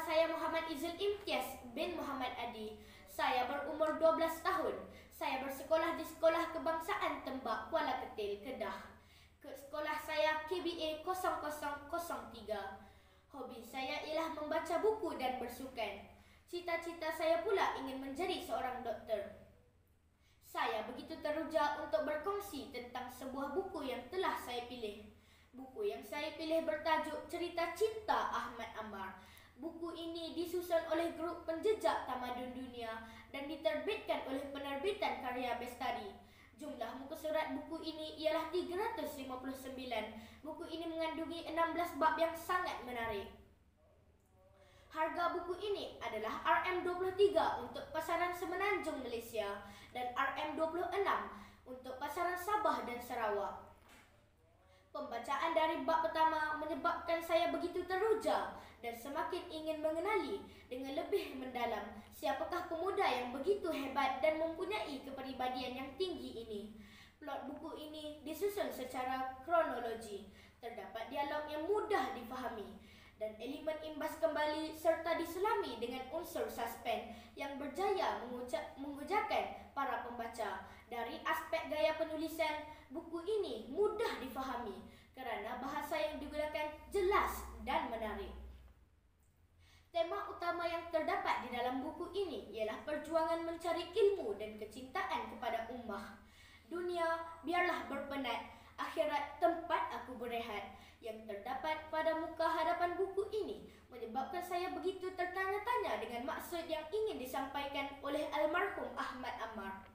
saya Muhammad Izul Imtiaz bin Muhammad Adi. Saya berumur 12 tahun. Saya bersekolah di Sekolah Kebangsaan Tembak Kuala Ketil, Kedah. Sekolah saya KBA 0003. Hobi saya ialah membaca buku dan bersukan. Cita-cita saya pula ingin menjadi seorang doktor. Saya begitu teruja untuk berkongsi tentang sebuah buku yang telah saya pilih. Buku yang saya pilih bertajuk Cerita Cinta Ahmad Ammar. Buku ini disusun oleh grup penjejak tamadun dunia dan diterbitkan oleh penerbitan Karya Bestari. Jumlah muka surat buku ini ialah 359. Buku ini mengandungi 16 bab yang sangat menarik. Harga buku ini adalah RM23 untuk pasaran Semenanjung Malaysia dan RM26 untuk pasaran Sabah dan Sarawak. Pembacaan dari bab pertama menyebabkan saya begitu teruja dan semakin ingin mengenali dengan lebih mendalam siapakah pemuda yang begitu hebat dan mempunyai kepribadian yang tinggi ini. Plot buku ini disusun secara kronologi, terdapat dialog yang mudah difahami dan elemen imbas kembali serta diselami dengan unsur suspense yang berjaya mengujakan para pembaca. Dari aspek gaya penulisan, buku ini mudah difahami kerana bahasa yang digunakan jelas dan menarik. Tema utama yang terdapat di dalam buku ini ialah perjuangan mencari ilmu dan kecintaan kepada ummah. Dunia biarlah berpenat, akhirat tempat aku berehat. Yang terdapat pada muka hadapan buku ini menyebabkan saya begitu tertanya-tanya dengan maksud yang ingin disampaikan oleh almarhum Ahmad Ammar.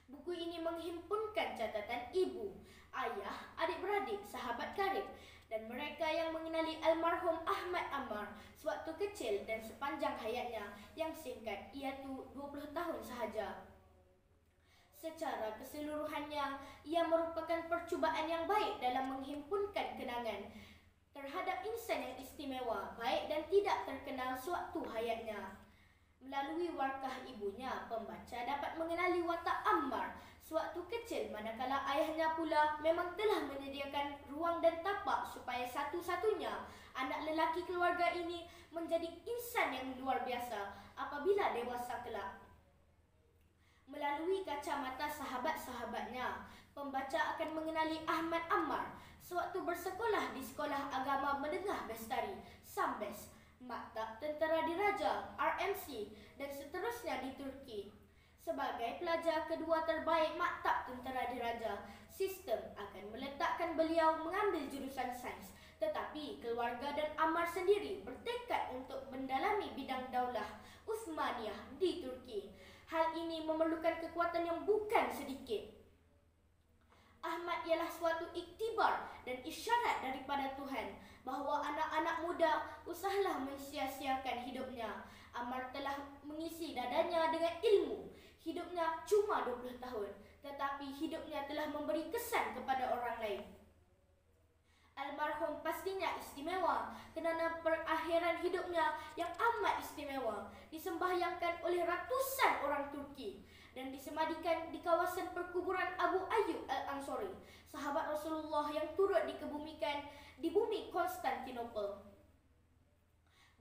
Buku ini menghimpunkan catatan ibu, ayah, adik-beradik, sahabat karib dan mereka yang mengenali almarhum Ahmad Ammar sewaktu kecil dan sepanjang hayatnya yang singkat iaitu 20 tahun sahaja. Secara keseluruhannya, ia merupakan percubaan yang baik dalam menghimpunkan kenangan terhadap insan yang istimewa, baik dan tidak terkenal sewaktu hayatnya. Melalui warkah ibunya, pembaca dapat mengenali watak Ammar sewaktu kecil, manakala ayahnya pula memang telah menyediakan ruang dan tapak supaya satu-satunya anak lelaki keluarga ini menjadi insan yang luar biasa apabila dewasa kelak. Melalui kacamata sahabat-sahabatnya, pembaca akan mengenali Ahmad Ammar sewaktu bersekolah di Sekolah Agama Menengah Bestari, SAMBES, Maktab Tentera Diraja, RMC dan seterusnya di Turki. Sebagai pelajar kedua terbaik Maktab Tentera Diraja, sistem akan meletakkan beliau mengambil jurusan sains. Tetapi keluarga dan Ammar sendiri bertekad untuk mendalami bidang daulah Uthmaniyah di Turki. Hal ini memerlukan kekuatan yang bukan sedikit. Ahmad ialah suatu iktibar dan isyarat daripada Tuhan bahawa anak-anak muda usahlah mensia-siakan hidupnya. Ammar telah mengisi dadanya dengan ilmu. Hidupnya cuma 20 tahun, tetapi hidupnya telah memberi kesan kepada orang lain. Almarhum pastinya istimewa kerana perakhiran hidupnya yang amat istimewa disembahyangkan oleh ratusan orang Turki dan disemadikan di kawasan perkuburan Abu Ayyub Al-Ansari, sahabat Rasulullah yang turut dikebumikan di bumi Konstantinopel.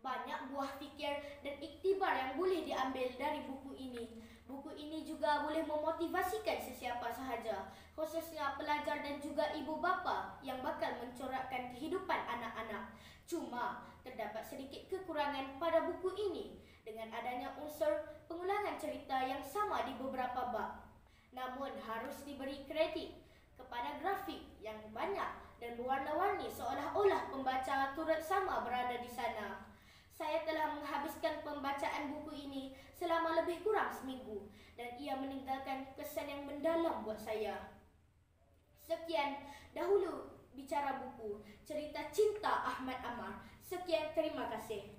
Banyak buah fikir dan iktibar yang boleh diambil dari buku ini. Buku ini juga boleh memotivasikan sesiapa sahaja, khususnya pelajar dan juga ibu bapa yang bakal mencorakkan kehidupan anak-anak. Cuma, terdapat sedikit kekurangan pada buku ini dengan adanya unsur pengulangan cerita yang sama di beberapa bab. Namun, harus diberi kredit kepada grafik yang banyak dan berwarna-warni seolah-olah pembaca turut sama berada di sana. Saya telah menghabiskan pembacaan buku ini selama lebih kurang seminggu dan ia meninggalkan kesan yang mendalam buat saya. Sekian dahulu bicara buku Cerita Cinta Ahmad Ammar. Sekian, terima kasih.